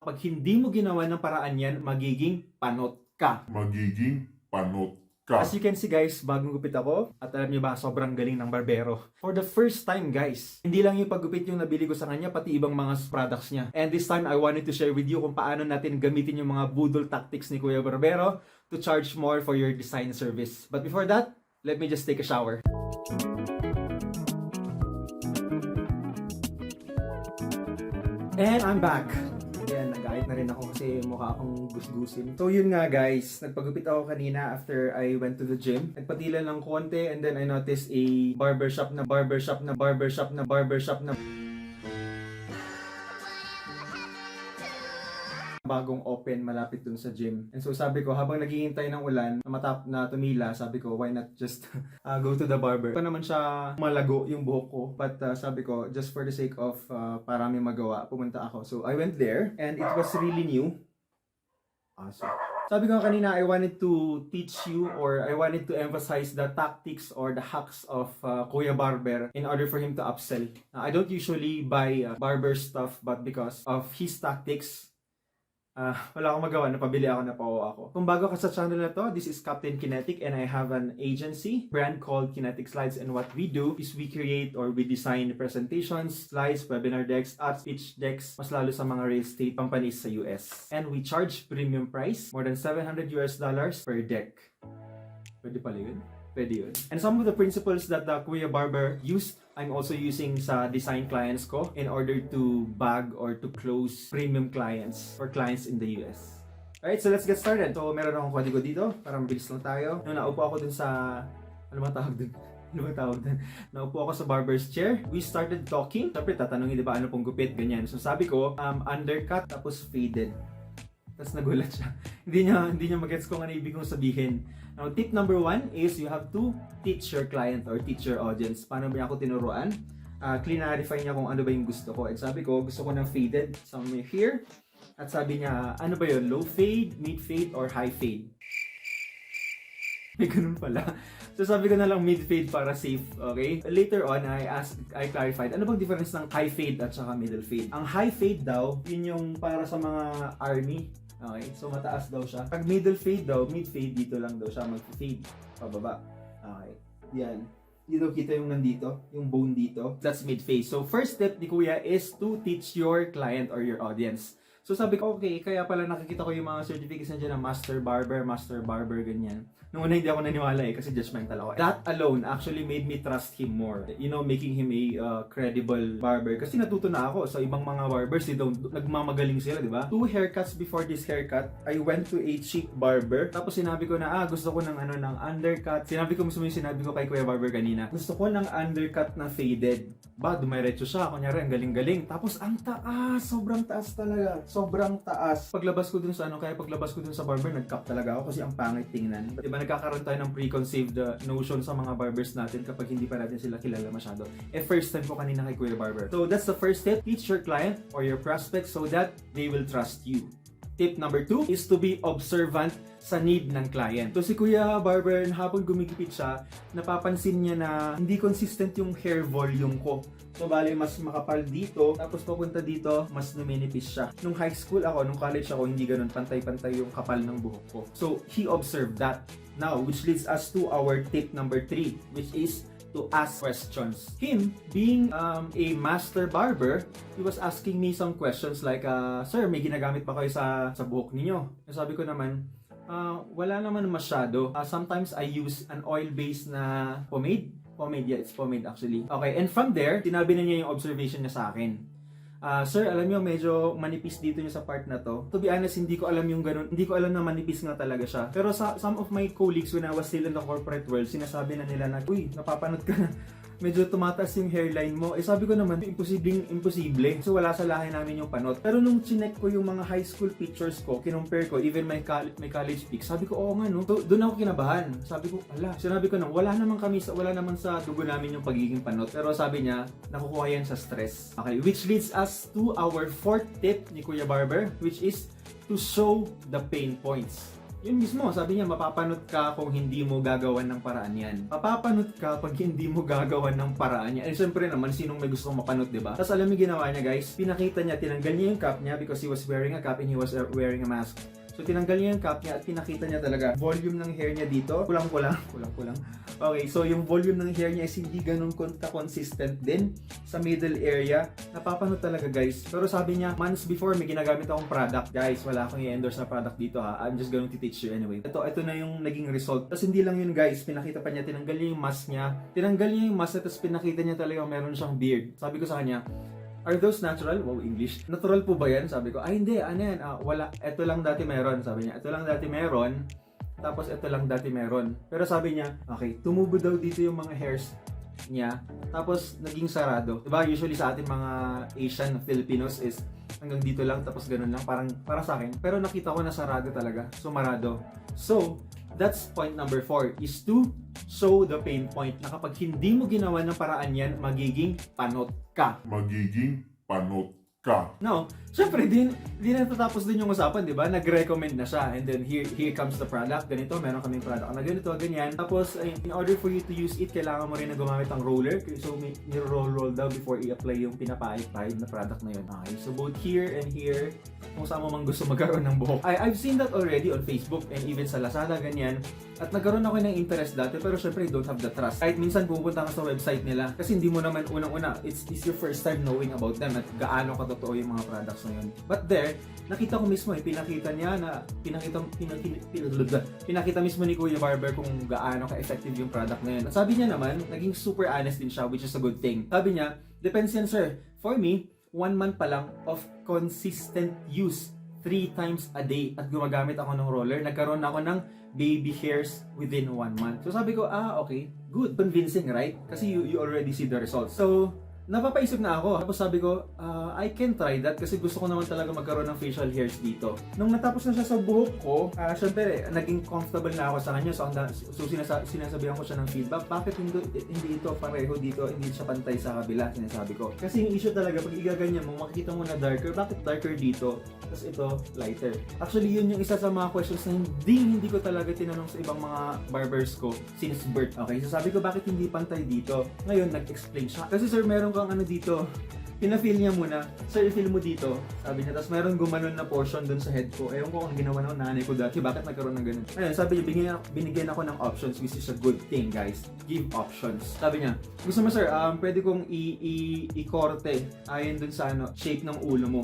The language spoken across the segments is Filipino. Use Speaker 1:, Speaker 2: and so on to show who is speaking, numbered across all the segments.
Speaker 1: Pag hindi mo ginawa ng paraan yan, magiging panot ka.
Speaker 2: Magiging panot ka.
Speaker 1: As you can see guys, bagong gupit ako. At alam niyo ba, sobrang galing ng barbero. For the first time guys, hindi lang yung paggupit yung nabili ko sa kanya, pati ibang mga products niya. And this time, I wanted to share with you kung paano natin gamitin yung mga budol tactics ni Kuya Barbero to charge more for your design service. But before that, let me just take a shower. And I'm back. Ayan, nag-ayit na rin ako kasi mukha akong gusgusin. So yun nga guys, nagpagupit ako kanina after I went to the gym. Nagpatila ng konti and then I noticed a barbershop na bagong open malapit dun sa gym. And so sabi ko, habang naghihintay ng ulan na tumila, sabi ko, why not just go to the barber? Pa naman siya malago yung buhok ko. But sabi ko, just for the sake of parami magawa, pumunta ako. So I went there and it was really new. Awesome. Sabi ko kanina, I wanted to teach you or I wanted to emphasize the tactics or the hacks of Kuya Barber in order for him to upsell. I don't usually buy barber stuff, but because of his tactics, wala akong magawa, napabili ako, napawa ako. Kung bago ka sa channel na to, this is Captain Kinetic and I have an agency brand called Kinetic Slides, and what we do is we create or we design presentations, slides, webinar decks, at speech decks, mas lalo sa mga real estate companies sa US. And we charge premium price, more than $700 per deck. Pwede pala yun? Pwede yun. And some of the principles that the Kuya Barber used, I'm also using sa design clients ko in order to bag or to close premium clients or clients in the US. Alright, so let's get started. So meron akong kodigo dito para mabilis lang tayo. Nung naupo ako dun sa... Ano ba tawag dun? Naupo ako sa barber's chair. We started talking. Siyempre, tatanungin diba ano pong gupit, ganyan. So sabi ko, undercut tapos faded. Tapos nagulat siya. Hindi niya magets kung ano ibig kong sabihin. Now, tip number 1 is you have to teach your client or teach your audience. Paano ba niya ako tinuruan? Clarify niya kung ano ba yung gusto ko. And sabi ko, gusto ko ng faded somewhere here. At sabi niya, ano ba yun? Low fade, mid fade, or high fade? May ganun pala. So sabi ko na lang mid fade para safe, okay? Later on, I clarified, ano bang difference ng high fade at saka middle fade? Ang high fade daw, yun yung para sa mga army. Okay, so mataas daw siya. Pag middle fade daw, mid fade dito lang daw siya mag-fade pababa. Okay, yan. Dito kita yung nandito, yung bone dito. That's mid fade. So first step ni Kuya is to teach your client or your audience. So sabi ko, okay, kaya pala nakikita ko yung mga certificates na dyan na Master Barber, ganyan. Nung una hindi ako naniwala kasi judgmental ako. That alone actually made me trust him more. You know, making him a credible barber. Kasi natuto na ako sa ibang mga barbers, nagmamagaling sila, di ba? 2 haircuts before this haircut, I went to a cheap barber. Tapos sinabi ko na, gusto ko ng undercut. Sinabi ko kay Kuya Barber kanina, gusto ko ng undercut na faded. Ba, dumiretso siya. Kunyari, ang galing-galing. Tapos ang taas, sobrang taas talaga. Sobrang taas. Paglabas ko dun sa barber, nag-cut talaga ako kasi ang pangit tingnan. Diba, nagkakaroon tayo ng preconceived notion sa mga barbers natin kapag hindi pa natin sila kilala masyado. First time ko kanina kay Kuya Barber. So that's the first step. Teach your client or your prospect so that they will trust you. Tip number 2 is to be observant sa need ng client. So si Kuya Barber, habang gumigipit siya, napapansin niya na hindi consistent yung hair volume ko. So bali, mas makapal dito, tapos papunta dito, mas numinipis siya. Nung high school ako, nung college ako, hindi ganun, pantay-pantay yung kapal ng buhok ko. So he observed that. Now, which leads us to our tip number 3, which is to ask questions. Him, being a master barber, he was asking me some questions like, Sir, may ginagamit pa kayo sa buhok ninyo? Sabi ko naman, wala naman masyado. Sometimes I use an oil-based na pomade. Yeah, it's pomade actually. Okay, and from there, tinabi na niya yung observation niya sa akin. Sir, alam niyo medyo manipis dito niyo sa part na to. To be honest, hindi ko alam yung ganun. Hindi ko alam na manipis nga talaga siya. Pero some of my colleagues when I was still in the corporate world, sinasabi na nila na, uy, napapanood ka na. Medyo tumataas yung hairline mo. Sabi ko naman, imposible. So wala sa lahi namin yung panot. Pero nung chinek ko yung mga high school pictures ko, kinumpare ko, even my college pics, sabi ko, oo nga no. So, doon ako kinabahan. Sabi ko, sinabi ko na, wala naman sa dugo namin yung pagiging panot. Pero sabi niya, nakukuha yan sa stress. Okay, which leads us to our 4th tip ni Kuya Barber, which is to show the pain points. Yun mismo, sabi niya, mapapanot ka kung hindi mo gagawan ng paraan yan. Mapapanot ka pag hindi mo gagawan ng paraan yan. And syempre naman, sinong may gustong mapanot, diba? Tapos alam mo ginawa niya, guys? Pinakita niya, tinanggal niya yung cap niya because he was wearing a cap and he was wearing a mask. So tinanggal niya yung cap niya at pinakita niya talaga volume ng hair niya dito. Kulang-kulang. Okay, so yung volume ng hair niya is hindi ganun consistent din sa middle area. Napapanood talaga, guys. Pero sabi niya, months before may ginagamit akong product. Guys, wala akong i-endorse na product dito ha. I'm just going to teach you anyway. Ito na yung naging result. Tapos hindi lang yun, guys. Pinakita pa niya, tinanggal niya yung mask niya. Tinanggal niya yung mask tapos pinakita niya talaga meron siyang beard. Sabi ko sa kanya, are those natural? Wow, English. Natural po ba yan? Sabi ko, ay hindi, ano yan? Wala, ito lang dati meron. Sabi niya, ito lang dati meron. Tapos ito lang dati meron. Pero sabi niya, okay, tumubo daw dito yung mga hairs niya. Tapos naging sarado. Diba? Usually sa atin mga Asian Filipinos is hanggang dito lang tapos ganun lang. Parang para sa akin. Pero nakita ko na sarado talaga. Sumarado. So, that's point number 4 is to show the pain point na kapag hindi mo ginawa ng paraan yan, magiging panot ka.
Speaker 2: Magiging panot ka.
Speaker 1: No, syempre din natatapos din yung usapan, di ba? Nag-recommend na siya and then here comes the product. Ganito, meron kaming product na ganito, ganyan. Tapos in order for you to use it, kailangan mo rin na gumamit ng roller. So may roll daw before i-apply yung pinapahid na product na yun. Okay, so both here and here, kung saan mo mang gusto magkaroon ng buhok. I've seen that already on Facebook and even sa Lazada, ganyan. At nagkaroon ako ng interest dati pero syempre I don't have the trust. Kahit minsan pupunta ka sa website nila kasi hindi mo naman unang-una, it's your first time knowing about them at gaano katotoo yung mga products na yun. But there, nakita ko mismo pinakita niya na pinakita mismo ni Kuya Barber kung gaano ka-effective yung product na yun. At sabi niya naman, naging super honest din siya, which is a good thing. Sabi niya, depends yan sir. For me, 1 month pa lang of consistent use 3 times a day at gumagamit ako ng roller, nagkaroon ako ng baby hairs within 1 month. So sabi ko, okay, good. Convincing, right? Kasi you already see the results. So, napapaisip na ako. Tapos sabi ko, I can try that kasi gusto ko naman talaga magkaroon ng facial hairs dito. Nung natapos na siya sa buhok ko, syempre, naging comfortable na ako sa kanya. So sinasabihan ko siya ng feedback. Bakit hindi ito pareho dito, hindi siya pantay sa kabila, sinasabi ko. Kasi yung issue talaga, pag igaganyan mo, makikita mo na darker. Bakit darker dito? Tapos ito, lighter. Actually, yun yung isa sa mga questions na hindi ko talaga tinanong sa ibang mga barbers ko since birth. Okay, so sabi ko, bakit hindi pantay dito? Ngayon, nag-explain siya. Kasi sir, meron kang ano dito, pina-feel niya muna. Sir, i-feel mo dito. Sabi niya, tapos meron gumanon na portion dun sa head ko. Ewan ko kung ginawa ng nanay ko dati, bakit nagkaroon ng ganun. Ayun, sabi niya, binigyan ako ng options, which is a good thing, guys. Give options. Sabi niya, gusto mo sir, pwede kong i-korte ayon dun sa shape ng ulo mo.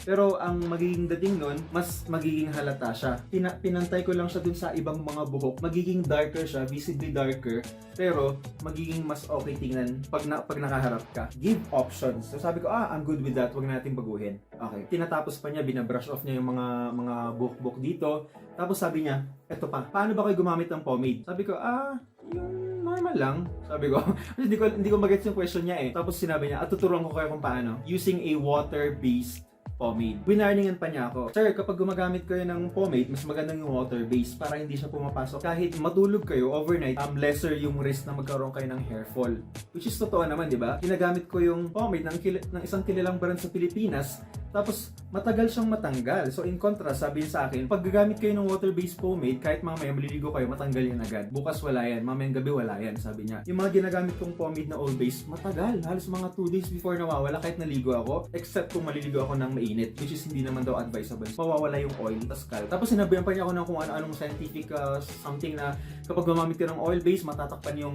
Speaker 1: Pero ang magiging dating nun, mas magiging halata siya. Pinantay ko lang siya dun sa ibang mga buhok. Magiging darker siya, visibly darker. Pero magiging mas okay tingnan pag nakaharap ka. Give options. So sabi ko, I'm good with that. Huwag natin baguhin. Okay. Tinatapos pa niya, binabrush off niya yung mga buhok-buhok dito. Tapos sabi niya, eto pa, paano ba kayo gumamit ng pomade? Sabi ko, yung normal lang. Sabi ko, hindi ko magets yung question niya eh. Tapos sinabi niya, tuturuan ko kayo kung paano. Using a water-based pomade. Winarningan pa niya ako, sir, kapag gumagamit kayo ng pomade, mas magandang yung water-based para hindi siya pumapasok. Kahit matulog kayo overnight, lesser yung risk na magkaroon kayo ng hair fall. Which is totoo naman, di ba? Ginagamit ko yung pomade ng isang kilalang brand sa Pilipinas, tapos matagal siyang matanggal. So in contrast, sabi niya sa akin, pag gagamit kayo ng water-based pomade, kahit mamaya maliligo kayo, matanggal yan agad. Bukas wala yan, mamayang gabi wala yan, sabi niya. Yung mga ginagamit kong pomade na oil-based, matagal. Halos mga 2 days before nawawala kahit naligo ako, except kung maliligo ako ng mainit, which is hindi naman daw advisable. Mawawala yung oil, tapos sinabihan pa niya ako ng kung ano-anong scientific something na kapag gumamit ka ng oil-based, matatakpan yung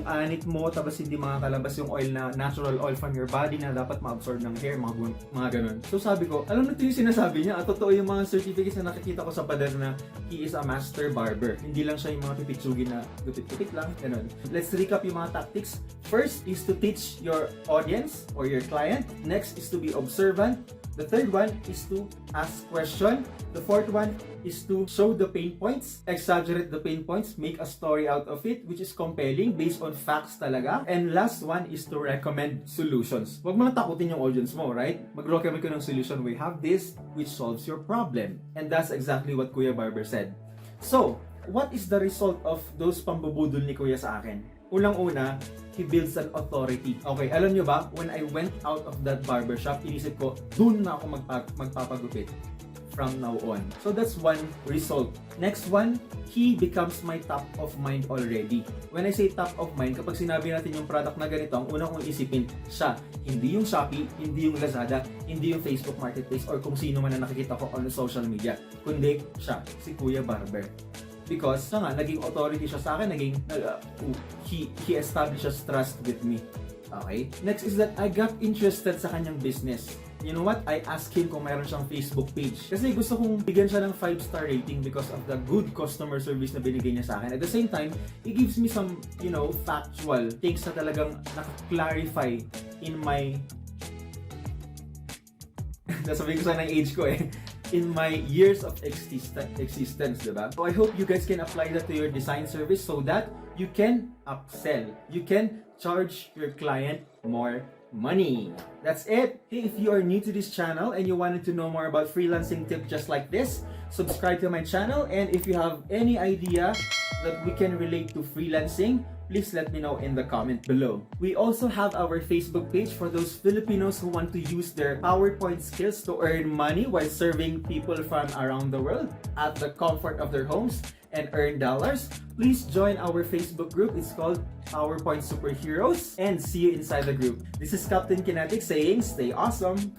Speaker 1: anit mo, tapos hindi makakalabas yung oil na natural oil from your body na dapat ma-absorb ng hair, mga ganun. So sabi ko, alam na ito yung sinasabi niya, totoo yung mga certificates na nakikita ko sa pader na he is a master barber. Hindi lang siya yung mga pipitsugin na gupit-gupit lang, ganun. Let's recap yung mga tactics. First is to teach your audience or your client. Next is to be observant. The third one is to ask question. The fourth one is to show the pain points, exaggerate the pain points, make a story out of it, which is compelling based on facts talaga. And last one is to recommend solutions. Huwag mo lang takutin yung audience mo, right? Mag-recommend ka ng solution. We have this, which solves your problem. And that's exactly what Kuya Barber said. So, what is the result of those pambubudol ni Kuya sa akin? Unang-una, he builds an authority. Okay, alam nyo ba, when I went out of that barbershop, inisip ko, dun na ako magpapagupit from now on. So that's one result. Next one, he becomes my top of mind already. When I say top of mind, kapag sinabi natin yung product na ganito, ang unang kong isipin, siya. Hindi yung Shopee, hindi yung Lazada, hindi yung Facebook Marketplace, or kung sino man na nakikita ko on social media. Kundi siya, si Kuya Barber. Because nga, naging authority siya sa akin, he establishes trust with me. Okay? Next is that I got interested sa kanyang business. You know what? I asked him kung mayroon siyang Facebook page. Kasi gusto kong bigyan siya ng 5-star rating because of the good customer service na binigay niya sa akin. At the same time, he gives me some, factual things na talagang naka-clarify in my... Nasabihin ko sana ng age ko in my years of existence, diba? So I hope you guys can apply that to your design service so that you can upsell. You can charge your client more money. That's it. Hey, if you are new to this channel and you wanted to know more about freelancing tips just like this, subscribe to my channel. And if you have any idea that we can relate to freelancing, please let me know in the comment below. We also have our Facebook page for those Filipinos who want to use their PowerPoint skills to earn money while serving people from around the world at the comfort of their homes and earn dollars. Please join our Facebook group. It's called PowerPoint Superheroes, and see you inside the group. This is Captain Kinetic saying, stay awesome!